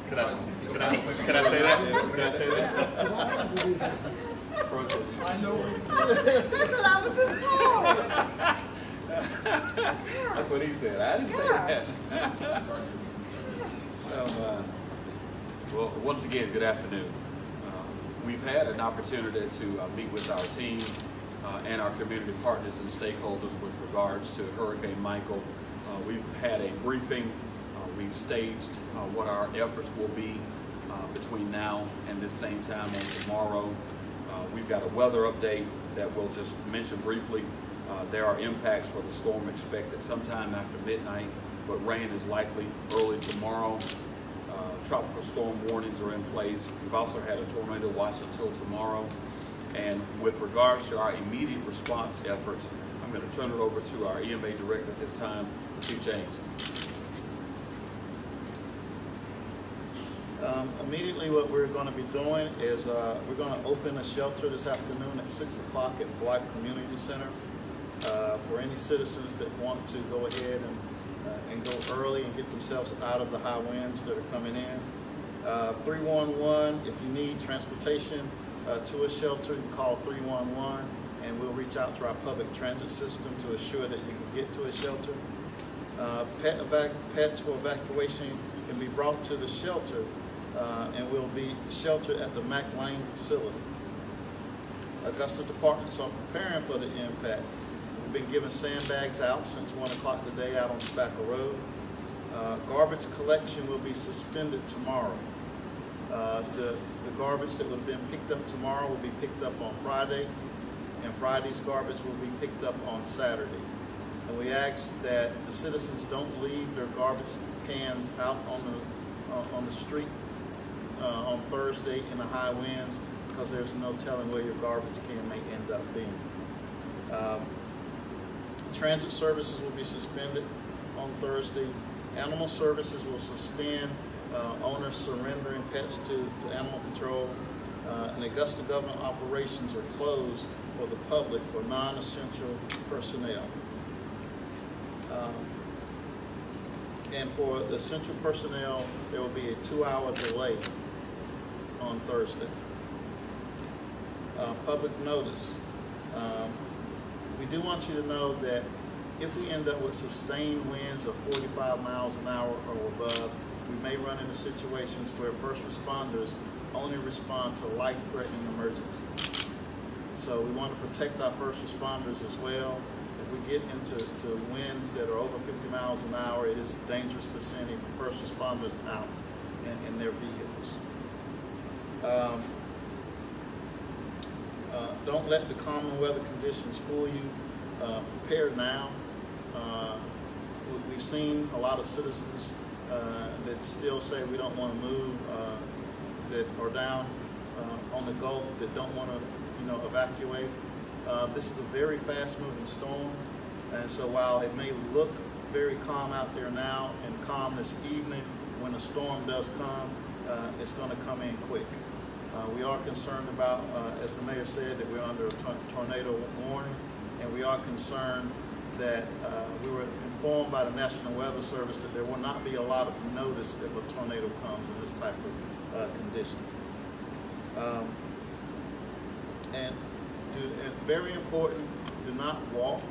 Can I say that? Can I say that? I know. That's what I was just told. That's what he said. I didn't say that. Well, once again, good afternoon. We've had an opportunity to meet with our team and our community partners and stakeholders with regards to Hurricane Michael. We've had a briefing. We've staged what our efforts will be between now and this same time on tomorrow. We've got a weather update that we'll just mention briefly. There are impacts for the storm expected sometime after midnight, but rain is likely early tomorrow. Tropical storm warnings are in place. We've also had a tornado watch until tomorrow. And with regards to our immediate response efforts, I'm going to turn it over to our EMA Director at this time, Chief James. Immediately what we're going to be doing is we're going to open a shelter this afternoon at 6 o'clock at Blythe Community Center for any citizens that want to go ahead and go early and get themselves out of the high winds that are coming in. 311, if you need transportation to a shelter, you call 311 and we'll reach out to our public transit system to assure that you can get to a shelter. Pets for evacuation can be brought to the shelter and will be sheltered at the Mac Lane facility. Augusta departments are preparing for the impact. We've been giving sandbags out since 1 o'clock today out on Tobacco Road. Garbage collection will be suspended tomorrow. The garbage that would have been picked up tomorrow will be picked up on Friday, and Friday's garbage will be picked up on Saturday. And we ask that the citizens don't leave their garbage cans out on the street on Thursday in the high winds, because there's no telling where your garbage can may end up being. Transit services will be suspended on Thursday. Animal services will suspend owners surrendering pets to animal control. And Augusta government operations are closed for the public for non-essential personnel. And for the essential personnel, there will be a 2-hour delay on Thursday. Public notice. We do want you to know that if we end up with sustained winds of 45 miles an hour or above, we may run into situations where first responders only respond to life-threatening emergencies. So we want to protect our first responders as well. If we get into winds that are over 50 miles an hour, it is dangerous to send first responders out in their vehicles. Don't let the common weather conditions fool you. Prepare now. We've seen a lot of citizens that still say we don't want to move, that are down on the Gulf, that don't want to, evacuate. This is a very fast-moving storm, and so while it may look very calm out there now and calm this evening, when a storm does come, it's going to come in quick. We are concerned about, as the mayor said, that we're under a tornado warning, and we are concerned that we were informed by the National Weather Service that there will not be a lot of notice if a tornado comes in this type of condition. And very important, do not walk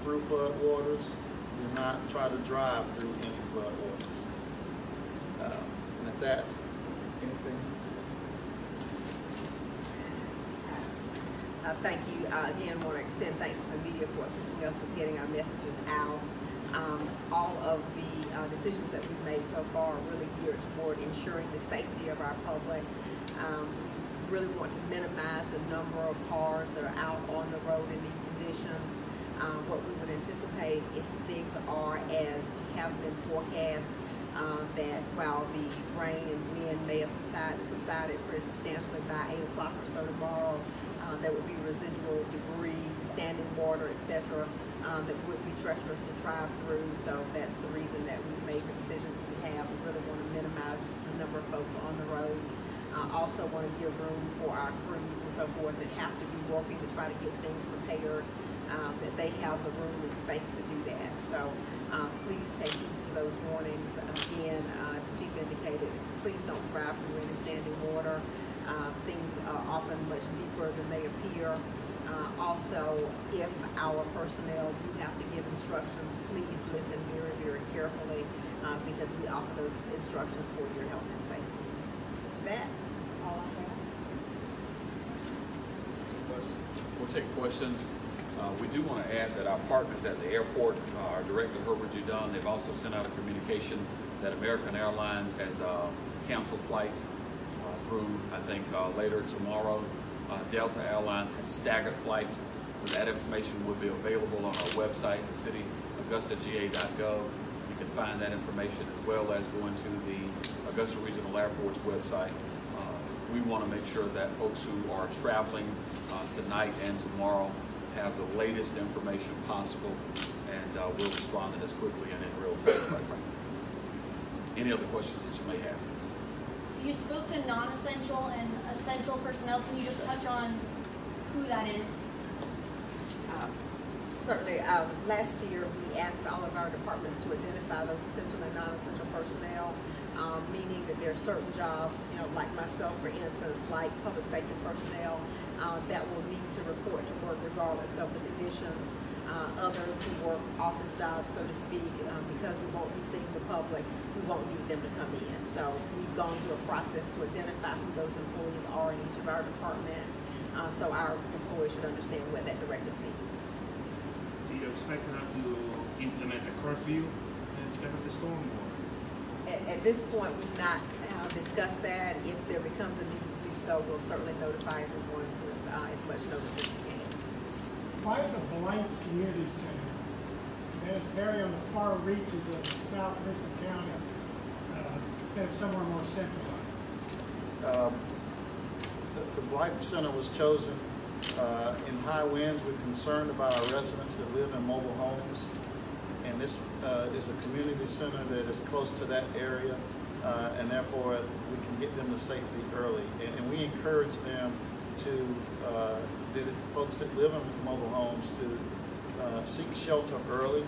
through floodwaters. Do not try to drive through any floodwaters. And at that, anything? Thank you. Again, I want to extend thanks to the media for assisting us with getting our messages out. All of the decisions that we've made so far are really geared toward ensuring the safety of our public. We really want to minimize the number of cars that are out on the road in these conditions. What we would anticipate if things are as have been forecast, that while the rain and wind may have subsided pretty substantially by 8 o'clock or so tomorrow, there would be residual debris, standing water, etc., that would be treacherous to drive through. So that's the reason that we've made the decisions we have. We really want to minimize the number of folks on the road. Also want to give room for our crews and so forth that have to be working to try to get things prepared, that they have the room and space to do that. So please take heed to those warnings. Again, as the Chief indicated, please drive through any standing water. Things are often much deeper than they appear. Also, if our personnel do have to give instructions, please listen very, very carefully because we offer those instructions for your health and safety. That is all I have. We'll take questions. We do want to add that our partners at the airport, our Director Herbert Judon, they've also sent out a communication that American Airlines has canceled flights through, I think, later tomorrow. Delta Airlines has staggered flights. That information will be available on our website, the city, augustag.gov. You can find that information as well as going to the Augusta Regional Airport's website. We want to make sure that folks who are traveling tonight and tomorrow have the latest information possible, and we'll respond as quickly and in real time, quite frankly. Any other questions that you may have? You spoke to non-essential and essential personnel. Can you just touch on who that is? Certainly. Last year, we asked all of our departments to identify those essential and non-essential personnel, meaning that there are certain jobs, like myself, for instance, like public safety personnel, that will need to report to work regardless of the conditions. Others who work office jobs, so to speak, because we won't be seeing the public, we won't need them to come in. So we've gone through a process to identify who those employees are in each of our departments, so our employees should understand what that directive means. Do you expect them to implement a curfew because of the storm? At this point, we've not discussed that. If there becomes a need to do so, we'll certainly notify everyone with as much notice as we can. Why the Blythe Community Center that is very on the far reaches of South Richmond County instead of somewhere more centralized? The Blythe Center was chosen in high winds. We're concerned about our residents that live in mobile homes, and this is a community center that is close to that area, and therefore we can get them to safety early. And we encourage them to folks that live in mobile homes to seek shelter early.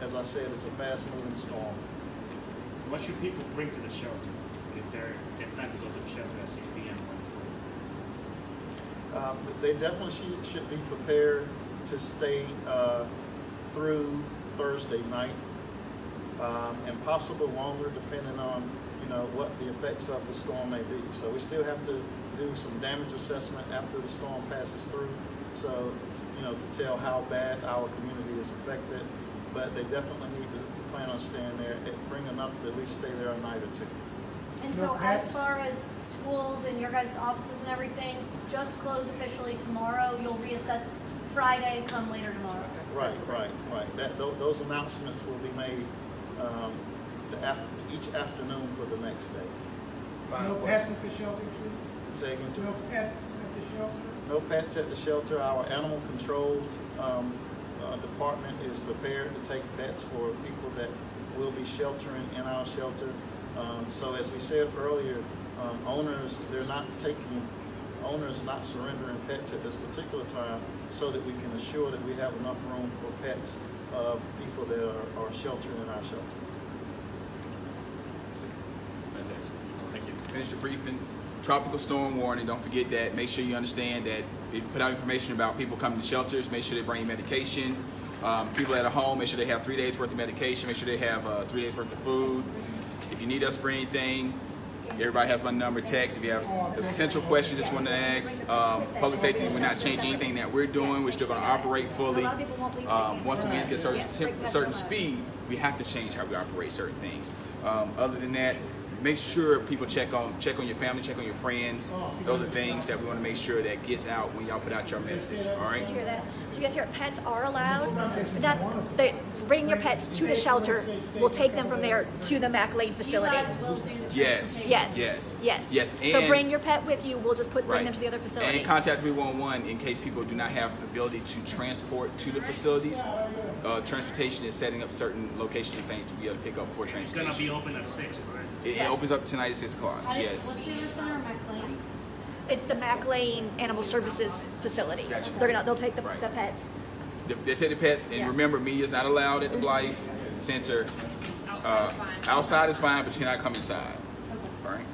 As I said, it's a fast-moving storm. What should people bring to the shelter if they plan to go to the shelter at 6 p.m. They definitely should be prepared to stay through Thursday night, and possibly longer, depending on what the effects of the storm may be. So we still have to do some damage assessment after the storm passes through, so to tell how bad our community is affected. But they definitely need to plan on staying there, bring enough to at least stay there a night or two. And so as far as schools and your guys' offices and everything, just close officially tomorrow. You'll reassess Friday, come later tomorrow. Right. Those announcements will be made each afternoon for the next day. No pets at the shelter, too? Say again? No pets at the shelter? No pets at the shelter. Our animal control department is prepared to take pets for people that will be sheltering in our shelter. So as we said earlier, owners not surrendering pets at this particular time, so that we can assure that we have enough room for pets of people that are sheltering in our shelter. Thank you. Finish the briefing. Tropical storm warning. Don't forget that. Make sure you understand that if you put out information about people coming to shelters, make sure they bring medication. People that are home, make sure they have 3 days worth of medication. Make sure they have 3 days worth of food. If you need us for anything, everybody has my number, text. If you have essential questions that you want to ask, public safety, we're not changing anything that we're doing. We're still going to operate fully. Once the winds get a certain speed, we have to change how we operate certain things. Other than that, make sure people check on your family, check on your friends. Those are things that we want to make sure that gets out when y'all put out your message. All right. Did you hear that? Did you guys hear it? Pets are allowed. Bring your pets to the shelter. We'll take them from there to the Mac Lane facility. You guys will do the Yes. Yes. And So bring your pet with you. We'll just bring them to the other facility. And contact 311 in case people do not have the ability to transport to the facilities. Transportation is setting up certain locations and things to be able to pick up for transportation. It's going to be open at 6, right? It opens up tonight at 6 o'clock. Yes. What's the other center, McLean? It's the Mac Lane Animal Services facility. Gotcha. They'll take the pets. They take the pets, and remember, media is not allowed at the Blythe Center. Outside is fine, but you cannot come inside. All right.